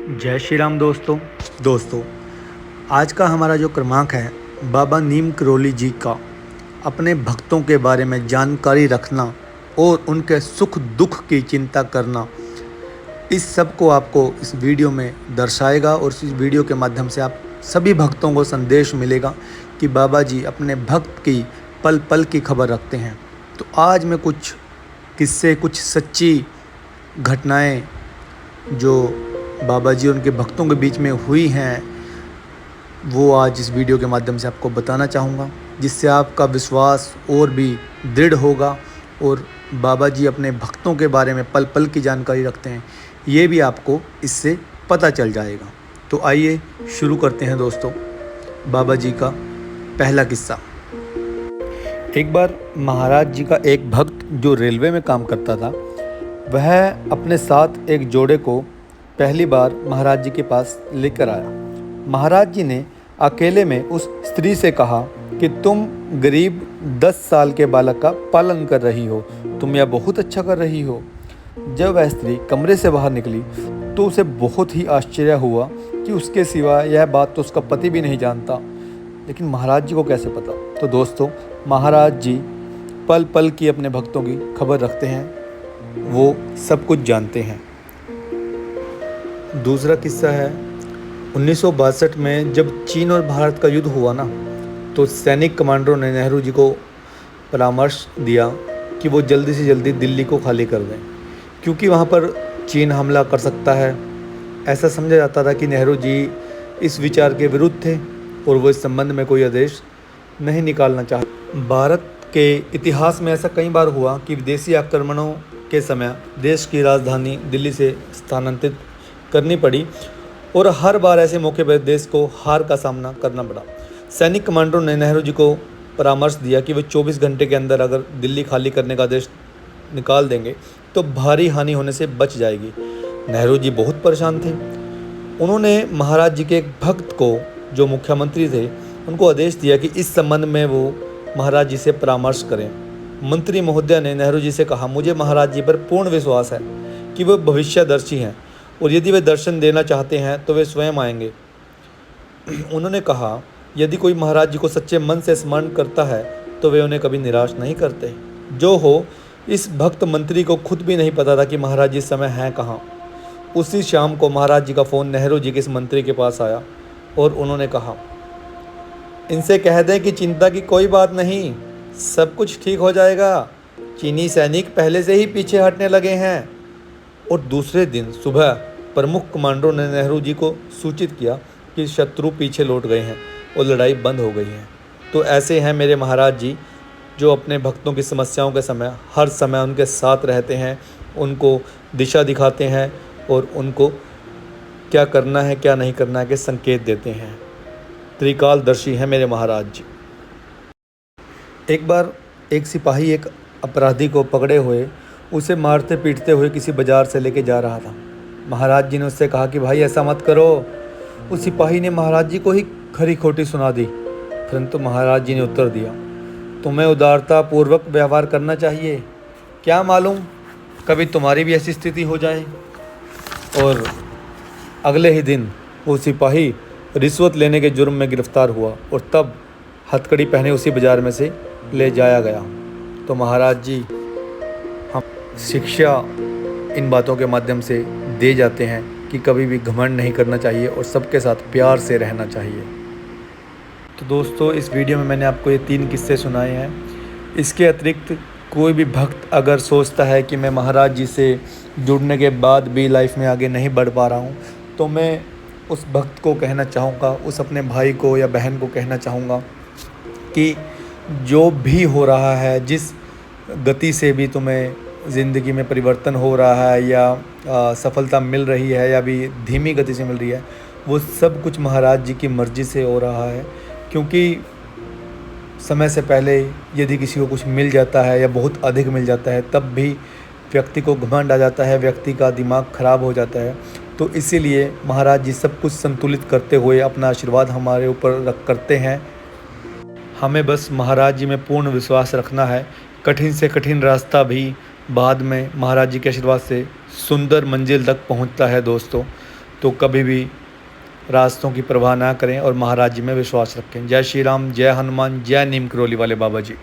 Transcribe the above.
जय श्री राम दोस्तों। आज का हमारा जो क्रमांक है बाबा नीम करोली जी का अपने भक्तों के बारे में जानकारी रखना और उनके सुख दुख की चिंता करना, इस सब को आपको इस वीडियो में दर्शाएगा और इस वीडियो के माध्यम से आप सभी भक्तों को संदेश मिलेगा कि बाबा जी अपने भक्त की पल पल की खबर रखते हैं। तो आज मैं कुछ किस्से, कुछ सच्ची घटनाएं जो बाबा जी और उनके भक्तों के बीच में हुई हैं, वो आज इस वीडियो के माध्यम से आपको बताना चाहूँगा, जिससे आपका विश्वास और भी दृढ़ होगा और बाबा जी अपने भक्तों के बारे में पल पल की जानकारी रखते हैं, ये भी आपको इससे पता चल जाएगा। तो आइए शुरू करते हैं दोस्तों। बाबा जी का पहला किस्सा। एक बार महाराज जी का एक भक्त जो रेलवे में काम करता था, वह अपने साथ एक जोड़े को पहली बार महाराज जी के पास लेकर आया। महाराज जी ने अकेले में उस स्त्री से कहा कि तुम गरीब 10 साल के बालक का पालन कर रही हो, तुम यह बहुत अच्छा कर रही हो। जब वह स्त्री कमरे से बाहर निकली तो उसे बहुत ही आश्चर्य हुआ कि उसके सिवा यह बात तो उसका पति भी नहीं जानता, लेकिन महाराज जी को कैसे पता। तो दोस्तों, महाराज जी पल पल की अपने भक्तों की खबर रखते हैं, वो सब कुछ जानते हैं। दूसरा किस्सा है 1962 में जब चीन और भारत का युद्ध हुआ ना, तो सैनिक कमांडरों ने नेहरू जी को परामर्श दिया कि वो जल्दी से जल्दी दिल्ली को खाली कर दें, क्योंकि वहाँ पर चीन हमला कर सकता है। ऐसा समझा जाता था कि नेहरू जी इस विचार के विरुद्ध थे और वो इस संबंध में कोई आदेश नहीं निकालना चाहते। भारत के इतिहास में ऐसा कई बार हुआ कि विदेशी आक्रमणों के समय देश की राजधानी दिल्ली से स्थानांतरित करनी पड़ी और हर बार ऐसे मौके पर देश को हार का सामना करना पड़ा। सैनिक कमांडरों ने नेहरू जी को परामर्श दिया कि वे 24 घंटे के अंदर अगर दिल्ली खाली करने का आदेश निकाल देंगे तो भारी हानि होने से बच जाएगी। नेहरू जी बहुत परेशान थे। उन्होंने महाराज जी के एक भक्त को, जो मुख्यमंत्री थे, उनको आदेश दिया कि इस संबंध में वो महाराज जी से परामर्श करें। मंत्री महोदय ने नेहरू जी से कहा, मुझे महाराज जी पर पूर्ण विश्वास है कि वे भविष्यदर्शी हैं और यदि वे दर्शन देना चाहते हैं तो वे स्वयं आएंगे। उन्होंने कहा, यदि कोई महाराज जी को सच्चे मन से स्मरण करता है तो वे उन्हें कभी निराश नहीं करते। जो हो, इस भक्त मंत्री को खुद भी नहीं पता था कि महाराज जी इस समय हैं कहाँ। उसी शाम को महाराज जी का फ़ोन नेहरू जी के इस मंत्री के पास आया और उन्होंने कहा, इनसे कह दें कि चिंता की कोई बात नहीं, सब कुछ ठीक हो जाएगा। चीनी सैनिक पहले से ही पीछे हटने लगे हैं। और दूसरे दिन सुबह प्रमुख कमांडरों ने नेहरू जी को सूचित किया कि शत्रु पीछे लौट गए हैं और लड़ाई बंद हो गई है। तो ऐसे हैं मेरे महाराज जी, जो अपने भक्तों की समस्याओं के समय हर समय उनके साथ रहते हैं, उनको दिशा दिखाते हैं और उनको क्या करना है क्या नहीं करना है के संकेत देते हैं। त्रिकालदर्शी हैं मेरे महाराज जी। एक बार एक सिपाही एक अपराधी को पकड़े हुए उसे मारते पीटते हुए किसी बाजार से लेके जा रहा था। महाराज जी ने उससे कहा कि भाई ऐसा मत करो। उस सिपाही ने महाराज जी को ही खरी खोटी सुना दी, परंतु महाराज जी ने उत्तर दिया, तुम्हें उदारता पूर्वक व्यवहार करना चाहिए, क्या मालूम कभी तुम्हारी भी ऐसी स्थिति हो जाए। और अगले ही दिन वो सिपाही रिश्वत लेने के जुर्म में गिरफ्तार हुआ और तब हथकड़ी पहने उसी बाजार में से ले जाया गया। तो महाराज जी हम शिक्षा इन बातों के माध्यम से दे जाते हैं कि कभी भी घमंड नहीं करना चाहिए और सबके साथ प्यार से रहना चाहिए। तो दोस्तों, इस वीडियो में मैंने आपको ये 3 किस्से सुनाए हैं। इसके अतिरिक्त कोई भी भक्त अगर सोचता है कि मैं महाराज जी से जुड़ने के बाद भी लाइफ में आगे नहीं बढ़ पा रहा हूँ, तो मैं उस भक्त को कहना चाहूँगा, उस अपने भाई को या बहन को कहना चाहूँगा कि जो भी हो रहा है, जिस गति से भी तुम्हें ज़िंदगी में परिवर्तन हो रहा है या सफलता मिल रही है या भी धीमी गति से मिल रही है, वो सब कुछ महाराज जी की मर्ज़ी से हो रहा है। क्योंकि समय से पहले यदि किसी को कुछ मिल जाता है या बहुत अधिक मिल जाता है, तब भी व्यक्ति को घमंड आ जाता है, व्यक्ति का दिमाग ख़राब हो जाता है। तो इसीलिए महाराज जी सब कुछ संतुलित करते हुए अपना आशीर्वाद हमारे ऊपर करते हैं। हमें बस महाराज जी में पूर्ण विश्वास रखना है। कठिन से कठिन रास्ता भी बाद में महाराज जी के आशीर्वाद से सुंदर मंजिल तक पहुंचता है दोस्तों। तो कभी भी रास्तों की परवाह ना करें और महाराज जी में विश्वास रखें। जय श्री राम, जय हनुमान, जय नीम करौली वाले बाबा जी।